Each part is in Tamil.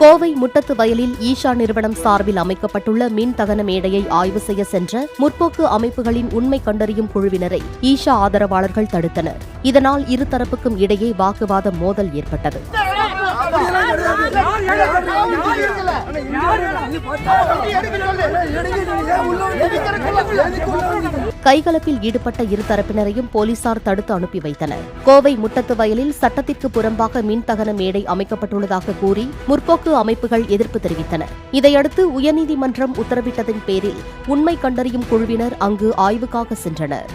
கோவை முட்டத்து வயலில் ஈஷா நிறுவனம் சார்பில் அமைக்கப்பட்டுள்ள மின் தகன மேடையை ஆய்வு செய்ய சென்ற முற்போக்கு அமைப்புகளின் உண்மை கண்டறியும் குழுவினரை ஈஷா ஆதரவாளர்கள் தடுத்தனர். இதனால் இருதரப்புக்கும் இடையே வாக்குவாத மோதல் ஏற்பட்டது. கைகலப்பில் ஈடுபட்ட இருதரப்பினரையும் போலீசார் தடுத்து அனுப்பி வைத்தனர். கோவை முட்டத்து வயலில் சட்டத்திற்கு புறம்பாக மின் தகன மேடை அமைக்கப்பட்டுள்ளதாக கூறி முற்போக்கு அமைப்புகள் எதிர்ப்பு தெரிவித்தன. இதையடுத்து உயர்நீதிமன்றம் உத்தரவிட்டதன் பேரில் உண்மை கண்டறியும் குழுவினர் அங்கு ஆய்வுக்காக சென்றனர்.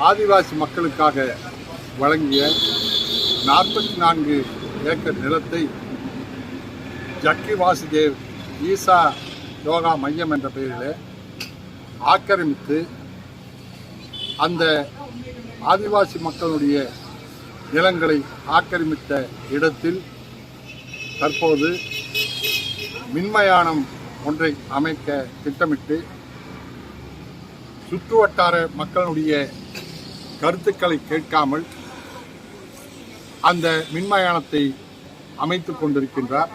ஆதிவாசி மக்களுக்காக வழங்கிய 44 ஏக்கர் நிலத்தை ஜக்கி வாசுதேவ் ஈசா யோகா மையம் என்ற பெயரில் ஆக்கிரமித்து அந்த ஆதிவாசி மக்களுடைய நிலங்களை ஆக்கிரமித்த இடத்தில் தற்போது மின்மயானம் ஒன்றை அமைக்க திட்டமிட்டு சுற்றுவட்டார மக்களுடைய கருத்துக்களை கேட்காமல் அந்த மின்மயானத்தை அமைத்துக் கொண்டிருக்கின்றார்.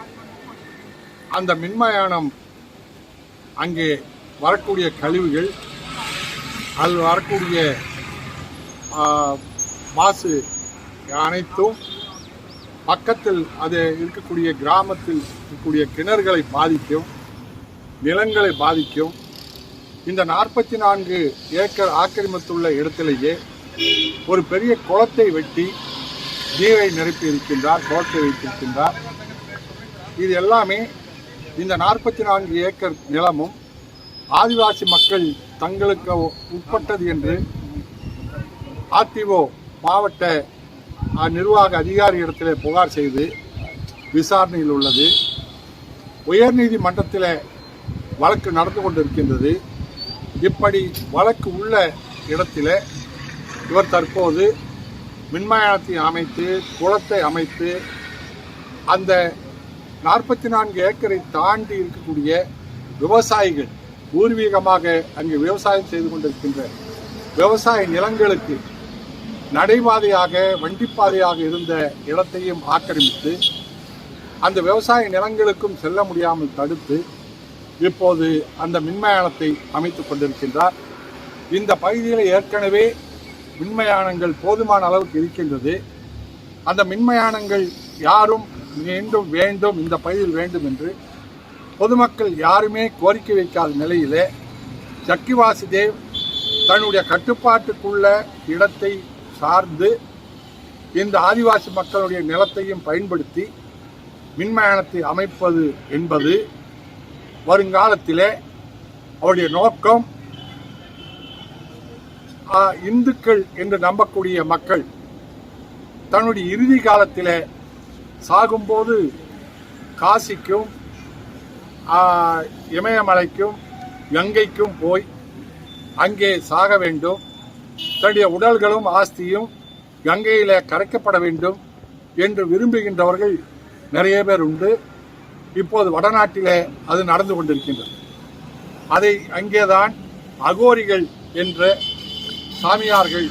அந்த மின்மயானம் அங்கே வரக்கூடிய கழிவுகள், அதில் வரக்கூடிய மாசு அனைத்தும் பக்கத்தில் அது இருக்கக்கூடிய கிராமத்தில் இருக்கக்கூடிய கிணறுகளை பாதிக்கும், நிலங்களை பாதிக்கும். இந்த 44 ஏக்கர் ஆக்கிரமித்துள்ள இடத்திலேயே ஒரு பெரிய குளத்தை வெட்டி நீரை நிரப்பி இருக்கின்றார், குளத்தை வைத்திருக்கின்றார். இது எல்லாமே இந்த 44 ஏக்கர் நிலமும் ஆதிவாசி மக்கள் தங்களுக்கு உட்பட்டது என்று ஆர்டிஓ மாவட்ட நிர்வாக அதிகாரி இடத்திலே புகார் செய்து விசாரணையில் உள்ளது. உயர்நீதிமன்றத்தில் வழக்கு நடந்து கொண்டிருக்கின்றது. இப்படி வழக்கு உள்ள இடத்தில் இவர் தற்போது மின்மயானத்தை அமைத்து, குளத்தை அமைத்து, அந்த 44 ஏக்கரை தாண்டி இருக்கக்கூடிய விவசாயிகள் பூர்வீகமாக அங்கு விவசாயம் செய்து கொண்டிருக்கின்ற விவசாய நிலங்களுக்கு நடைபாதையாக, வண்டிப்பாதையாக இருந்த இடத்தையும் ஆக்கிரமித்து அந்த விவசாய நிலங்களுக்கும் செல்ல முடியாமல் தடுத்து இப்போது அந்த மின்மயானத்தை அமைத்துக் கொண்டிருக்கின்றார். இந்த பகுதியில் ஏற்கனவே மின்மயானங்கள் போதுமான அளவுக்கு இருக்கின்றது. அந்த மின்மயானங்கள் யாரும் மீண்டும் வேண்டும், இந்த பகுதியில் வேண்டும் என்று பொதுமக்கள் யாருமே கோரிக்கை வைக்காத நிலையிலே ஜக்கி வாசுதேவ் தன்னுடைய கட்டுப்பாட்டுக்குள்ள இடத்தை சார்ந்து இந்த ஆதிவாசி மக்களுடைய நிலத்தையும் பயன்படுத்தி மின்மயானத்தை அமைப்பது என்பது வருங்காலத்திலே அவருடைய நோக்கம் இந்துக்கள் என்று நம்பக்கூடிய மக்கள் தன்னுடைய இறுதி காலத்திலே சாகும்போது காசிக்கும் இமயமலைக்கும் கங்கைக்கும் போய் அங்கே சாக வேண்டும், தன்னுடைய உடல்களும் ஆஸ்தியும் கங்கையிலே கரைக்கப்பட வேண்டும் என்று விரும்புகின்றவர்கள் நிறைய பேர் உண்டு. இப்போது வடநாட்டிலே அது நடந்து கொண்டிருக்கின்றது. அதை அங்கேதான் அகோரிகள் என்ற சாமியார்கள்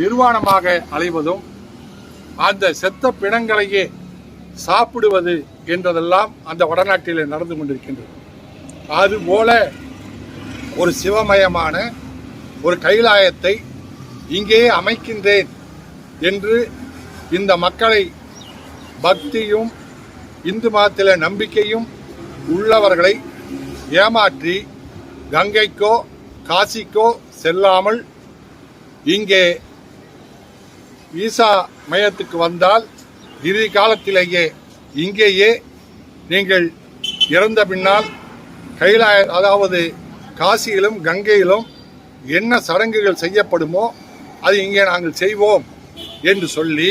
நிர்வாணமாக அலைவதும், அந்த செத்த பிணங்களையே சாப்பிடுவது என்றதெல்லாம் அந்த வடநாட்டிலே நடந்து கொண்டிருக்கின்றது. அதுபோல ஒரு சிவமயமான ஒரு கைலாயத்தை இங்கேயே அமைக்கின்றேன் என்று இந்த மக்களை பக்தியும் இந்து மதத்தில நம்பிக்கையும் உள்ளவர்களை ஏமாற்றி கங்கைக்கோ காசிக்கோ செல்லாமல் இங்கே ஈசா மையத்துக்கு வந்தால் இறுதி காலத்திலேயே இங்கேயே நீங்கள் இறந்த பின்னால் கைலாய, அதாவது காசியிலும் கங்கையிலும் என்ன சடங்குகள் செய்யப்படுமோ அது இங்கே நாங்கள் செய்வோம் என்று சொல்லி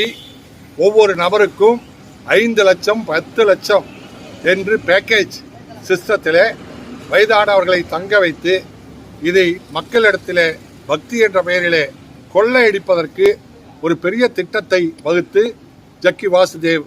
ஒவ்வொரு நபருக்கும் 5 லட்சம் 10 லட்சம் என்று பேக்கேஜ் சிஸ்டத்திலே வயதானவர்களை தங்க வைத்து இதை மக்களிடத்திலே பக்தி என்ற பெயரிலே கொள்ளையடிப்பதற்கு ஒரு பெரிய திட்டத்தை வகுத்து ஜக்கி வாசுதேவ்